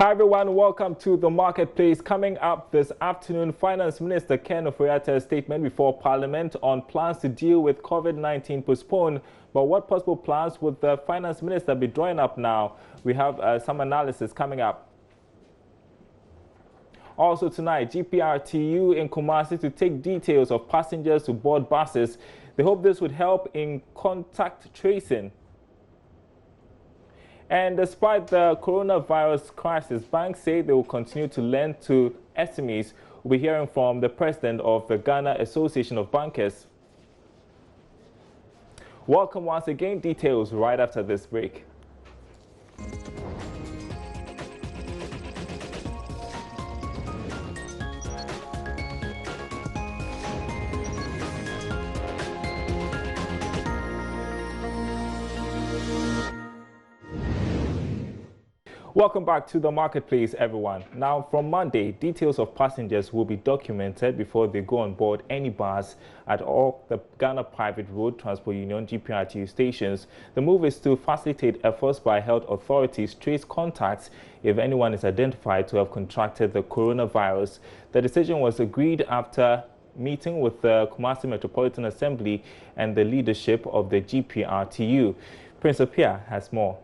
Hi everyone, welcome to the Marketplace. Coming up this afternoon, Finance Minister Ken Ofori-Atta's statement before Parliament on plans to deal with COVID-19 postponed. But what possible plans would the Finance Minister be drawing up now? We have some analysis coming up. Also tonight, GPRTU in Kumasi to take details of passengers who board buses. They hope this would help in contact tracing. And despite the coronavirus crisis, banks say they will continue to lend to SMEs. We'll be hearing from the president of the Ghana Association of Bankers. Welcome once again. Details right after this break. Welcome back to the Marketplace, everyone. Now, from Monday, details of passengers will be documented before they go on board any bus at all the Ghana Private Road Transport Union (GPRTU) stations. The move is to facilitate efforts by health authorities trace contacts if anyone is identified to have contracted the coronavirus. The decision was agreed after meeting with the Kumasi Metropolitan Assembly and the leadership of the GPRTU. Prince Apia has more.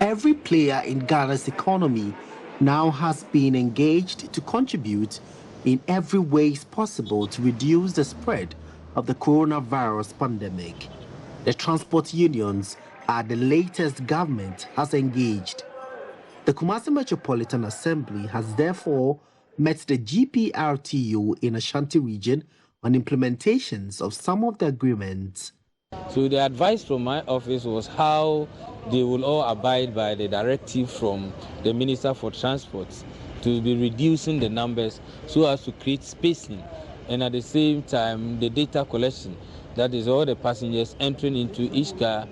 Every player in Ghana's economy now has been engaged to contribute in every way possible to reduce the spread of the coronavirus pandemic. The transport unions are the latest government has engaged. The Kumasi Metropolitan Assembly has therefore met the GPRTU in Ashanti region on implementations of some of the agreements. So the advice from my office was how they will all abide by the directive from the Minister for Transport to be reducing the numbers so as to create spacing, and at the same time the data collection, that is all the passengers entering into each car.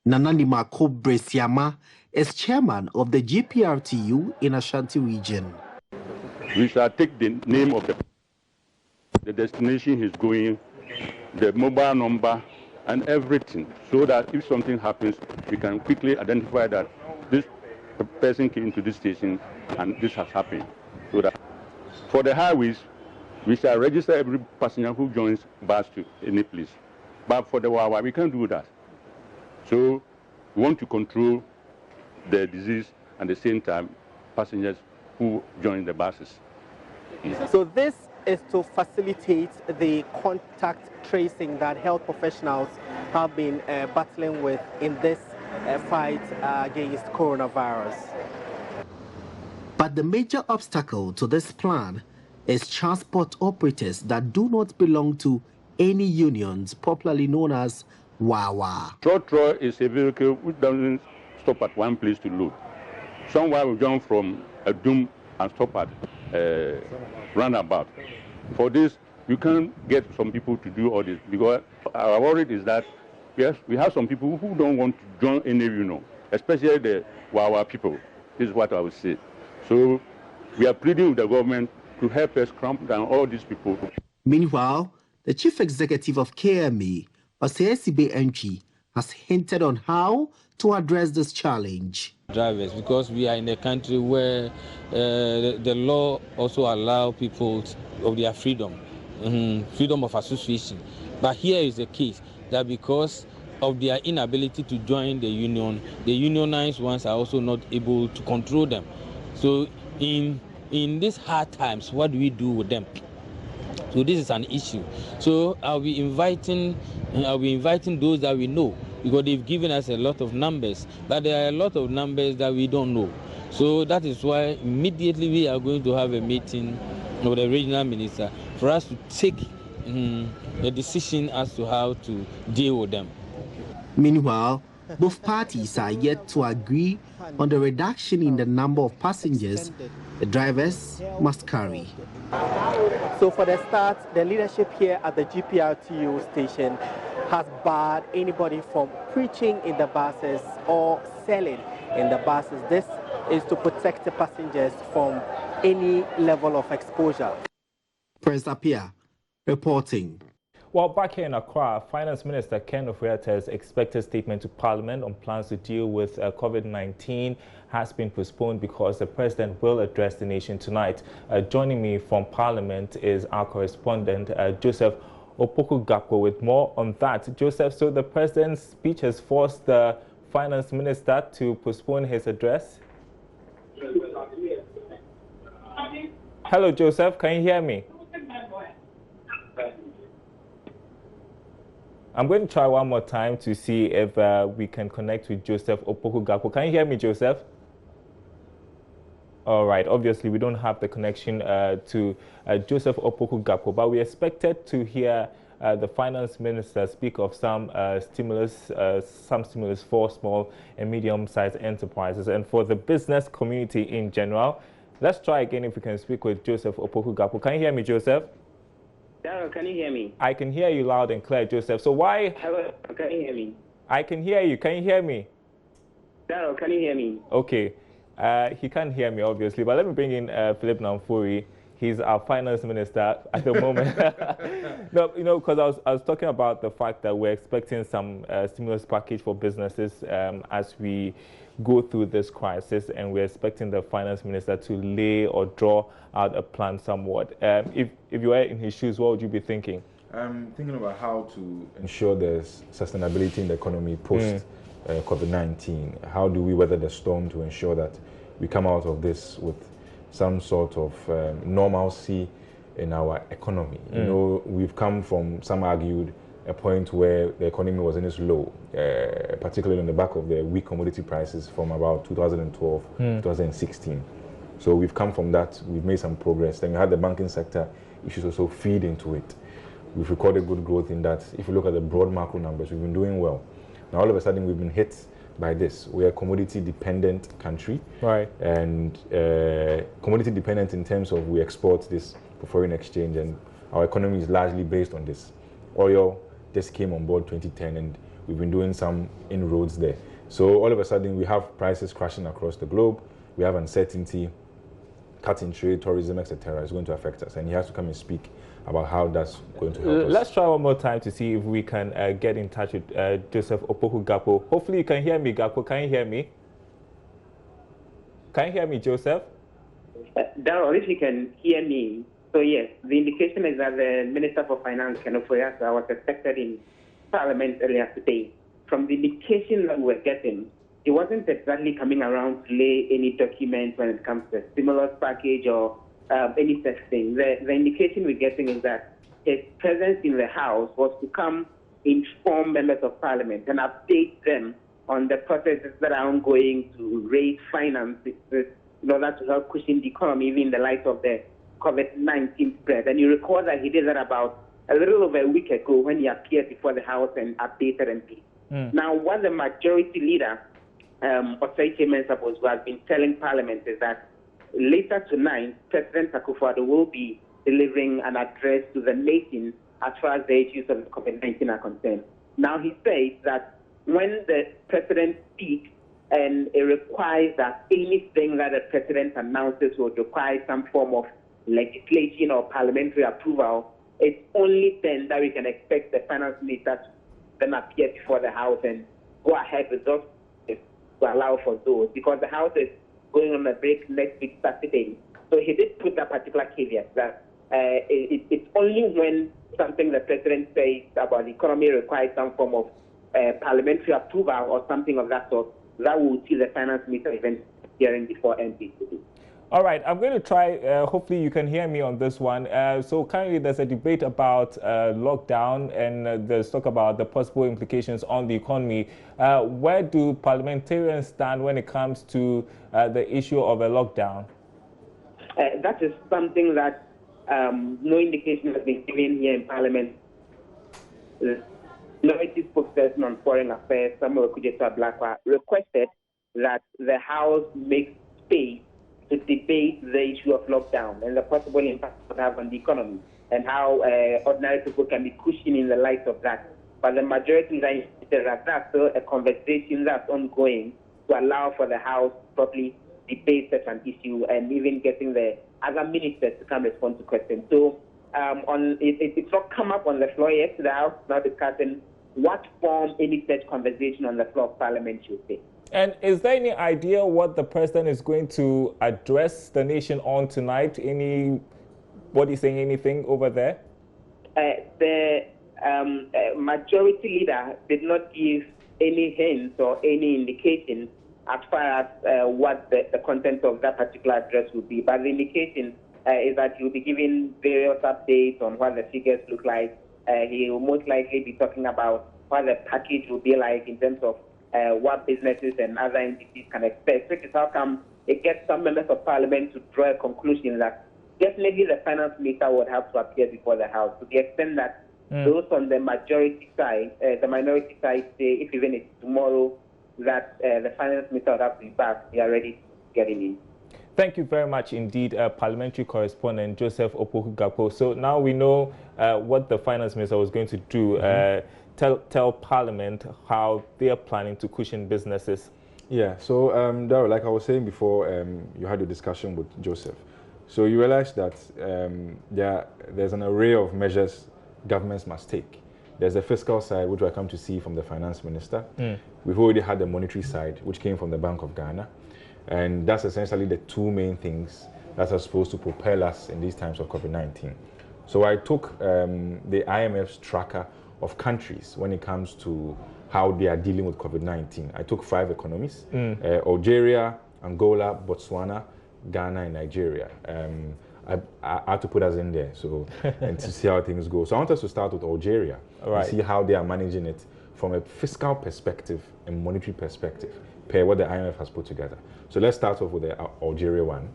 Nananima Kobresiama is chairman of the GPRTU in Ashanti region. We shall take the name of the destination he's going, the mobile number, and everything, so that if something happens, we can quickly identify that this person came to this station and this has happened. So that for the highways, we shall register every passenger who joins bus to any place. But for the Wawa, we can't do that. So we want to control the disease and at the same time passengers who join the buses. So this is to facilitate the contact tracing that health professionals have been battling with in this fight against coronavirus. But the major obstacle to this plan is transport operators that do not belong to any unions, popularly known as Wawa. Trotro is a vehicle which doesn't stop at one place to load. Somewhere we jump from a doom and stop at roundabout. For this, you can't get some people to do all this, because our worry is that we have some people who don't want to join any union, especially the Wawa people. This is what I would say. So we are pleading with the government to help us cramp down all these people. Meanwhile, the chief executive of KMA, Osei Entry, has hinted on how to address this challenge. Drivers, because we are in a country where the law also allows people of their freedom, freedom of association. But here is the case that because of their inability to join the union, the unionized ones are also not able to control them. So in these hard times, what do we do with them? So this is an issue. So I'll be inviting those that we know, because they've given us a lot of numbers, but there are a lot of numbers that we don't know. So that is why immediately we are going to have a meeting with the regional minister for us to take a decision as to how to deal with them. Meanwhile, both parties are yet to agree on the reduction in the number of passengers the drivers must carry. So for the start, the leadership here at the GPRTU station has barred anybody from preaching in the buses or selling in the buses. This is to protect the passengers from any level of exposure. Prince Apia reporting. Well, back here in Accra, Finance Minister Ken Ofori-Attah's expected statement to Parliament on plans to deal with COVID-19 has been postponed because the President will address the nation tonight. Joining me from Parliament is our correspondent, Joseph Opoku-Gakpo, with more on that. Joseph, so the President's speech has forced the Finance Minister to postpone his address? Hello, Joseph, can you hear me? I'm going to try one more time to see if we can connect with Joseph Opoku-Gakpo. Can you hear me, Joseph? All right. Obviously, we don't have the connection to Joseph Opoku-Gakpo, but we expected to hear the Finance Minister speak of some stimulus for small and medium-sized enterprises and for the business community in general. Let's try again if we can speak with Joseph Opoku-Gakpo. Can you hear me, Joseph? Daryl, can you hear me? I can hear you loud and clear, Joseph. So why... Hello, can you hear me? I can hear you. Can you hear me? Daryl, can you hear me? Okay. He can't hear me, obviously, but let me bring in Philip Namfuri. He's our finance minister at the moment. No, you know, because I was talking about the fact that we're expecting some stimulus package for businesses as we go through this crisis, and we're expecting the finance minister to lay or draw out a plan somewhat. If you were in his shoes, what would you be thinking? I'm thinking about how to ensure there's sustainability in the economy post COVID-19. How do we weather the storm to ensure that we come out of this with some sort of normalcy in our economy? You know, we've come from, some argued, a point where the economy was in its low, particularly on the back of the weak commodity prices from about 2012, 2016. So we've come from that, we've made some progress. Then we had the banking sector issues also feed into it. We've recorded good growth in that. If you look at the broad macro numbers, we've been doing well. Now all of a sudden we've been hit by this. We're a commodity-dependent country, right? And commodity-dependent in terms of we export this for foreign exchange, and our economy is largely based on this. Oil just came on board 2010, and we've been doing some inroads there. So all of a sudden we have prices crashing across the globe. We have uncertainty, cut in trade, tourism, etc. is going to affect us, and he has to come and speak about how that's going to help us. Let's try one more time to see if we can get in touch with Joseph Opoku-Gakpo. Hopefully you can hear me, Gakpo. Can you hear me? Can you hear me, Joseph? Daryl, if you can hear me, so yes, the indication is that the Minister for Finance, Ken Ofori-Attah, was expected in Parliament earlier today. From the indication that we're getting, he wasn't exactly coming around to lay any document when it comes to a stimulus package or any such thing. The indication we're getting is that his presence in the House was to come inform members of Parliament and update them on the processes that are ongoing to raise finances in order to help cushion the economy, even in the light of the COVID-19 spread. And you recall that he did that about a little over a week ago when he appeared before the House and updated MPs. Now, what the majority leader, Osei-Mensah, who has been telling Parliament is that later tonight, President Akufo-Addo will be delivering an address to the nation as far as the issues of COVID-19 are concerned. Now, he says that when the President speaks, and it requires that anything that the President announces would require some form of legislation or parliamentary approval, it's only then that we can expect the finance minister to then appear before the House and go ahead with those to allow for those, because the House is going on a break next week, Saturday. So he did put that particular caveat that it's only when something the President says about the economy requires some form of parliamentary approval or something of that sort that will see the finance minister event hearing before MPs. All right, I'm going to try, hopefully you can hear me on this one. So currently there's a debate about lockdown, and there's talk about the possible implications on the economy. Where do parliamentarians stand when it comes to the issue of a lockdown? That is something that no indication has been given here in Parliament. Minority spokesperson on foreign affairs, Samuel Okudzeto-Ablakwa, requested that the House make space to debate the issue of lockdown and the possible impact it would have on the economy and how ordinary people can be cushioned in the light of that. But the majority said that that's still a conversation that's ongoing to allow for the House to properly debate such an issue and even getting the other ministers to come respond to questions. So it's not come up on the floor yet. The House is now discussing what form any such conversation on the floor of Parliament should take. And is there any idea what the president is going to address the nation on tonight? What is saying anything over there? The majority leader did not give any hints or any indication as far as what the content of that particular address would be. But the indication is that he will be giving various updates on what the figures look like. He will most likely be talking about what the package will be like in terms of what businesses and other entities can expect, which is how come it gets some members of Parliament to draw a conclusion that definitely the finance minister would have to appear before the House, to the extent that those on the majority side, the minority side say if even it's tomorrow that the finance minister would have to be back, they are ready getting in. Thank you very much indeed, parliamentary correspondent Joseph Opoku-Gakpo. So now we know what the finance minister was going to do. Tell Parliament how they are planning to cushion businesses. Yeah, so Daryl, like I was saying before, you had a discussion with Joseph. So you realize that there's an array of measures governments must take. There's the fiscal side, which I come to see from the finance minister. We've already had the monetary side, which came from the Bank of Ghana. And that's essentially the two main things that are supposed to propel us in these times of COVID-19. So I took the IMF's tracker of countries when it comes to how they are dealing with COVID-19. I took 5 economies, Algeria, Angola, Botswana, Ghana, and Nigeria. I had to put us in there and to see how things go. So I want us to start with Algeria and see how they are managing it from a fiscal perspective and monetary perspective, per what the IMF has put together. So let's start off with the Algeria one.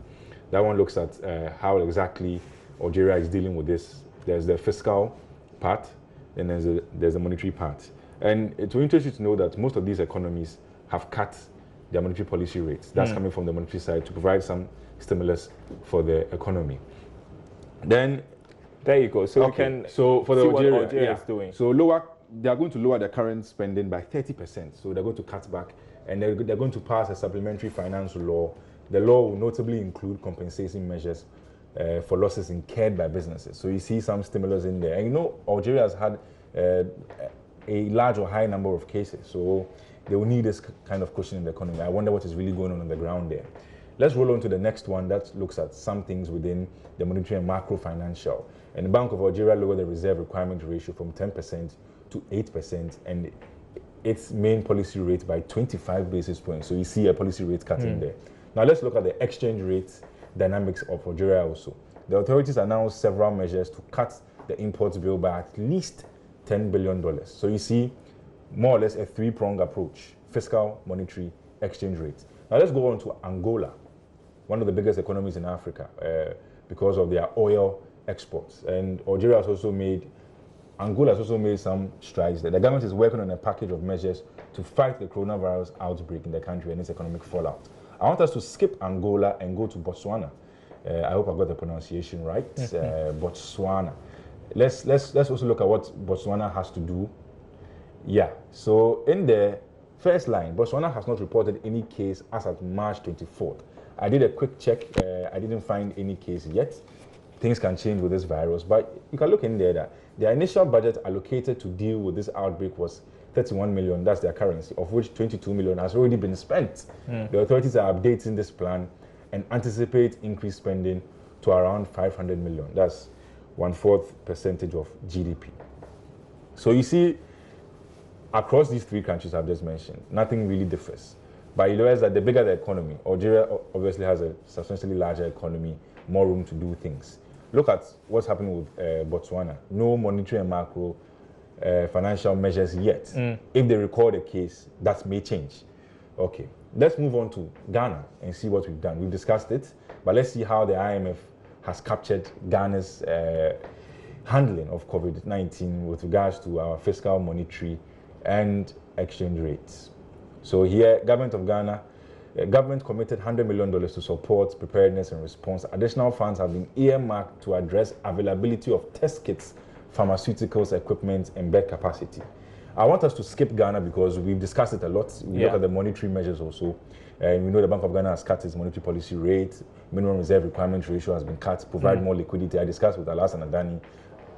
That one looks at how exactly Algeria is dealing with this. There's the fiscal part, then there's the monetary part. And it will interest you to know that most of these economies have cut their monetary policy rates. That's coming from the monetary side to provide some stimulus for the economy. Then there you go. So we can so for the see Algeria, what Algeria is doing. So they are going to lower their current spending by 30%. So they're going to cut back, and they're going to pass a supplementary finance law. The law will notably include compensation measures for losses incurred by businesses. So you see some stimulus in there. And you know, Algeria has had a large or high number of cases. So they will need this kind of cushion in the economy. I wonder what is really going on the ground there. Let's roll on to the next one that looks at some things within the monetary and macro financial. And the Bank of Algeria lowered the reserve requirement ratio from 10% to 8%, and its main policy rate by 25 basis points. So you see a policy rate cut in there. Now let's look at the exchange rate dynamics of Algeria also. The authorities announced several measures to cut the imports bill by at least $10 billion. So you see more or less a 3-pronged approach: fiscal, monetary, exchange rates. Now let's go on to Angola, one of the biggest economies in Africa because of their oil exports. And Angola has also made some strides there. The government is working on a package of measures to fight the coronavirus outbreak in the country and its economic fallout. I want us to skip Angola and go to Botswana. I hope I got the pronunciation right. Botswana. Let's also look at what Botswana has to do. Yeah. So in the first line, Botswana has not reported any case as at March 24th. I did a quick check. I didn't find any case yet. Things can change with this virus, but you can look in there that their initial budget allocated to deal with this outbreak was 31 million, that's their currency, of which 22 million has already been spent. The authorities are updating this plan and anticipate increased spending to around 500 million. That's 1/4% of GDP. So you see, across these 3 countries I've just mentioned, nothing really differs. But you realize that the bigger the economy, Algeria obviously has a substantially larger economy, more room to do things. Look at what's happening with Botswana. No monetary and macro financial measures yet. If they record a case, that may change. Okay, let's move on to Ghana and see what we've done. We've discussed it, but let's see how the IMF has captured Ghana's handling of COVID-19 with regards to our fiscal, monetary, and exchange rates. So here, government of Ghana, government committed $100 million to support preparedness and response. Additional funds have been earmarked to address availability of test kits, pharmaceuticals, equipment, and bed capacity. I want us to skip Ghana because we've discussed it a lot. We look at the monetary measures also. And we know the Bank of Ghana has cut its monetary policy rate. Minimum reserve requirement ratio has been cut, provide more liquidity. I discussed with Alas and Adani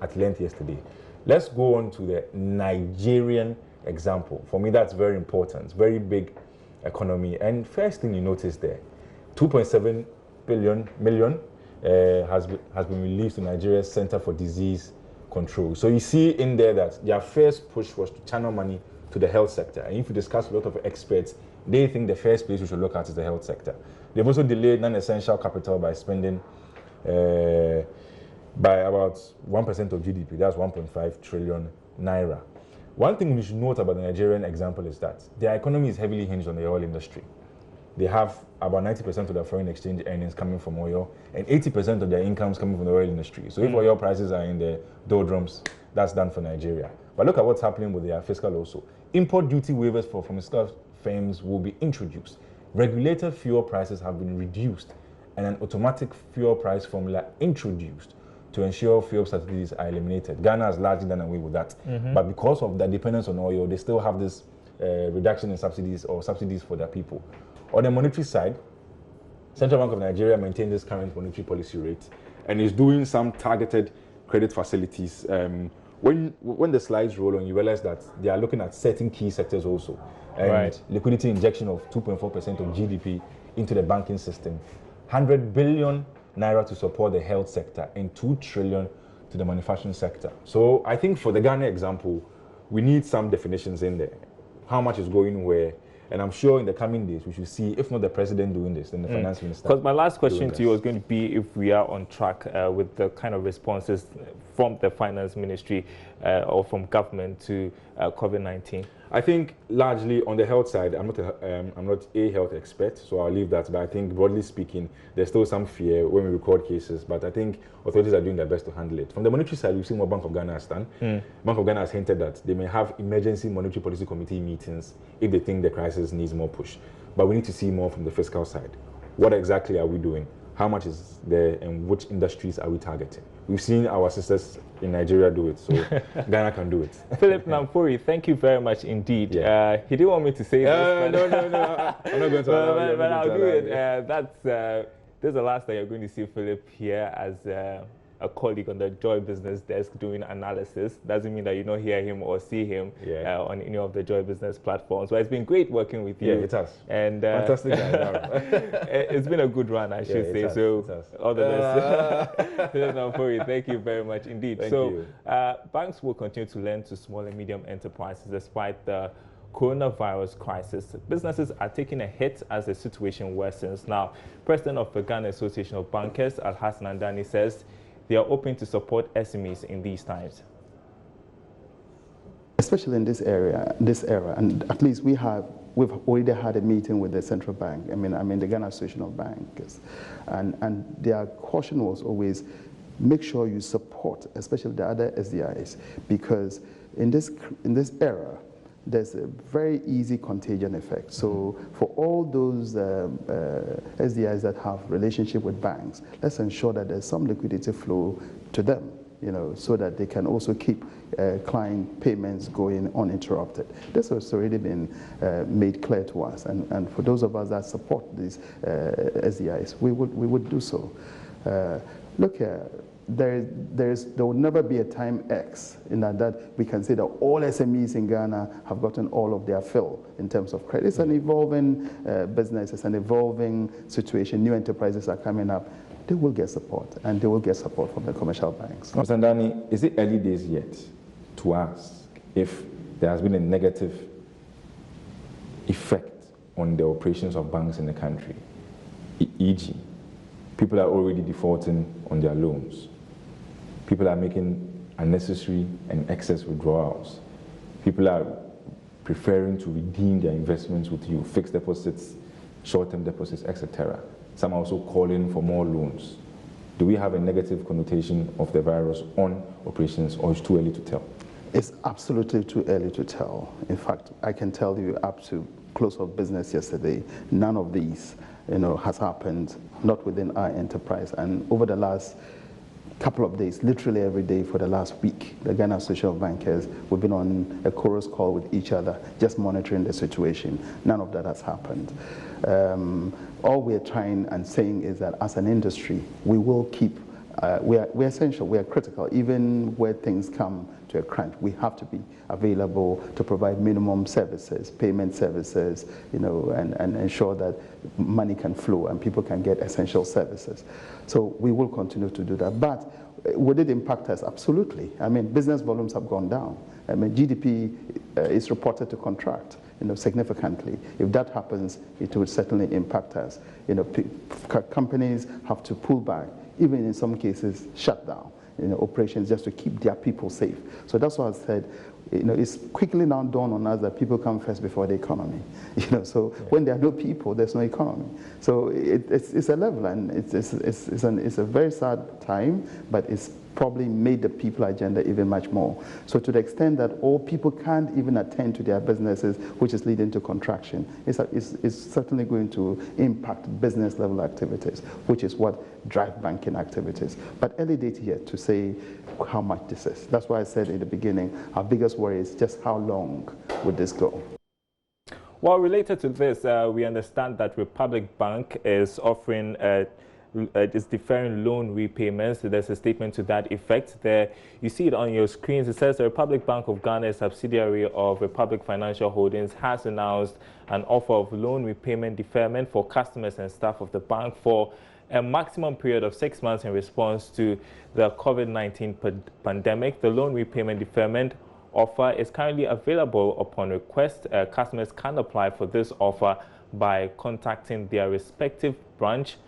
at length yesterday. Let's go on to the Nigerian example. For me, that's very important. Very big economy. And first thing you notice there, 2.7 million has been released to Nigeria's Center for Disease Control. So you see in there that their first push was to channel money to the health sector. And if you discuss with a lot of experts, they think the first place we should look at is the health sector. They've also delayed non-essential capital by spending by about 1% of GDP. That's 1.5 trillion naira. One thing we should note about the Nigerian example is that their economy is heavily hinged on the oil industry. They have about 90% of their foreign exchange earnings coming from oil and 80% of their incomes coming from the oil industry. So if oil prices are in the doldrums, that's done for Nigeria. But look at what's happening with their fiscal also. Import duty waivers for pharmaceutical firms will be introduced. Regulated fuel prices have been reduced and an automatic fuel price formula introduced to ensure fuel subsidies are eliminated. Ghana has largely done away with that. But because of their dependence on oil, they still have this reduction in subsidies or subsidies for their people. On the monetary side, Central Bank of Nigeria maintains this current monetary policy rate and is doing some targeted credit facilities. When the slides roll on, you realize that they are looking at certain key sectors also. And liquidity injection of 2.4% of GDP into the banking system, 100 billion naira to support the health sector, and 2 trillion to the manufacturing sector. So I think for the Ghana example, we need some definitions in there. How much is going where? And I'm sure in the coming days, we should see, if not the president doing this, then the finance minister. Because my last question to you was going to be if we are on track with the kind of responses from the finance ministry or from government to COVID-19. I think largely on the health side, I'm not a health expert, so I'll leave that. But I think broadly speaking, there's still some fear when we record cases. But I think authorities are doing their best to handle it. From the monetary side, we've seen what Bank of Ghana has done. Bank of Ghana has hinted that they may have emergency monetary policy committee meetings if they think the crisis needs more push. But we need to see more from the fiscal side. What exactly are we doing? How much is there, and which industries are we targeting? We've seen our sisters in Nigeria do it, so Ghana can do it. Philip Namfori, thank you very much indeed. He didn't want me to say this. No, I'm not going to allow you. But I'll do it. This is the last time you're going to see Philip here as a colleague on the Joy Business desk doing analysis. Doesn't mean that you don't hear him or see him on any of the Joy Business platforms. But it's been great working with you. Yeah, it has. And fantastic. It's been a good run, I should say. So all the best. Thank you very much indeed. Thank you. Banks will continue to lend to small and medium enterprises despite the coronavirus crisis. Businesses are taking a hit as the situation worsens. Now, President of the Ghana Association of Bankers, Al-Hassan Andani, says they are open to support SMEs in these times. Especially in this era, and at least we've already had a meeting with the central bank. I mean the Ghana Association of Bankers, and their caution was always make sure you support, especially the other SDIs, because in this era, there's a very easy contagion effect. So for all those SDIs that have relationship with banks, let's ensure that there's some liquidity flow to them, so that they can also keep client payments going uninterrupted. This has already been made clear to us, and for those of us that support these SDIs, we would do so. Look here. There will never be a time X in that we can say that all SMEs in Ghana have gotten all of their fill in terms of credit. It's an evolving business, it's an evolving situation. New enterprises are coming up. They will get support, and they will get support from the commercial banks. Mr. Ndani, is it early days yet to ask if there has been a negative effect on the operations of banks in the country? E.g., people are already defaulting on their loans. People are making unnecessary and excess withdrawals. People are preferring to redeem their investments with you, fixed deposits, short-term deposits, etc. Some are also calling for more loans. Do we have a negative connotation of the virus on operations, or is it too early to tell? It's absolutely too early to tell. In fact, I can tell you up to close of business yesterday, none of these has happened, not within our enterprise. And over the last couple of days, literally every day for the last week. The Ghana Association of Bankers, we've been on a chorus call with each other, just monitoring the situation. None of that has happened. All we're trying and saying is that as an industry, we will keep, we're essential, we're critical, even where things come to a crunch. We have to be available to provide minimum services, payment services, you know, and ensure that money can flow and people can get essential services. So we will continue to do that. But would it impact us? Absolutely. I mean, business volumes have gone down. I mean, GDP is reported to contract, you know, significantly. If that happens, it will certainly impact us. You know, companies have to pull back, even in some cases shut down, you know, operations just to keep their people safe. So that's why I said, you know, it's quickly now dawned on us that people come first before the economy. You know, so when there are no people, there's no economy. So it's a level, and it's a very sad time, but it's probably made the people agenda even much more. So to the extent that all people can't even attend to their businesses, which is leading to contraction, it's certainly going to impact business level activities, which is what drive banking activities. But early date yet to say how much this is. That's why I said in the beginning, our biggest worry is just how long would this go? Well, related to this, we understand that Republic Bank is offering is deferring loan repayments. There's a statement to that effect there. You see it on your screens. It says the Republic Bank of Ghana, a subsidiary of Republic Financial Holdings, has announced an offer of loan repayment deferment for customers and staff of the bank for a maximum period of 6 months in response to the COVID-19 pandemic. The loan repayment deferment offer is currently available upon request. Customers can apply for this offer by contacting their respective branch,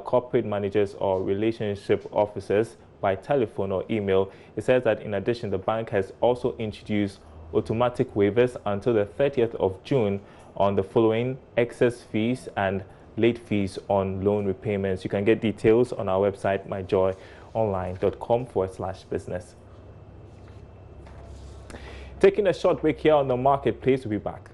corporate managers or relationship officers by telephone or email. It says that in addition, the bank has also introduced automatic waivers until the 30th of June on the following excess fees and late fees on loan repayments. You can get details on our website, myjoyonline.com/business. Taking a short break here on the marketplace, we'll be back.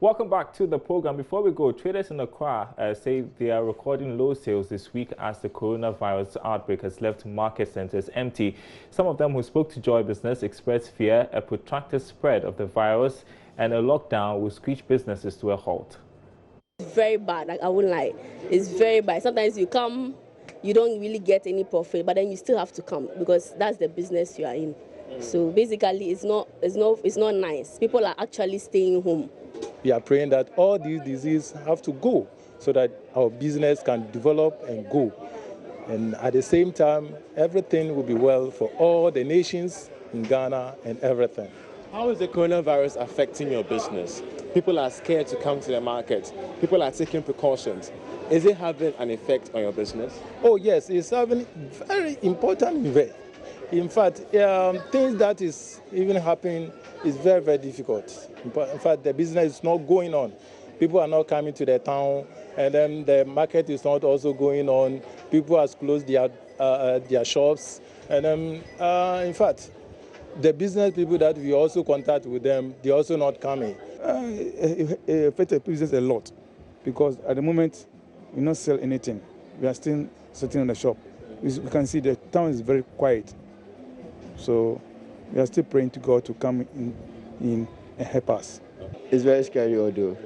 Welcome back to the program. Before we go, traders in Accra say they are recording low sales this week as the coronavirus outbreak has left market centers empty. Some of them who spoke to Joy Business expressed fear a protracted spread of the virus and a lockdown will screech businesses to a halt. It's very bad, like I wouldn't lie. It's very bad. Sometimes you come, you don't really get any profit, but then you still have to come because that's the business you are in. So basically, it's not nice. People are actually staying home. We are praying that all these diseases have to go so that our business can develop and go. And at the same time, everything will be well for all the nations in Ghana and everything. How is the coronavirus affecting your business? People are scared to come to the market. People are taking precautions. Is it having an effect on your business? Oh yes, it's having very important effect. In fact, things that is even happening is very, very difficult. In fact, the business is not going on. People are not coming to the town, and then the market is not also going on. People have closed their shops, and then, in fact, the business people that we also contact with them, they're also not coming. It affects the business a lot because at the moment we not sell anything. We are still sitting in the shop. We can see the town is very quiet. So we are still praying to God to come in and help us. It's very scary, although.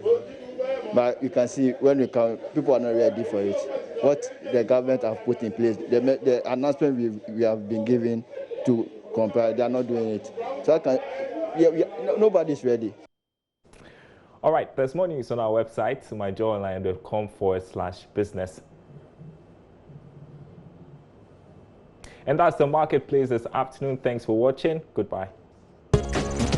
But you can see when we come, people are not ready for it. What the government have put in place, the announcement we have been given to compare, they are not doing it. So nobody's ready. All right, there's more news on our website, myjoyonline.com/business. And that's the marketplace this afternoon. Thanks for watching. Goodbye.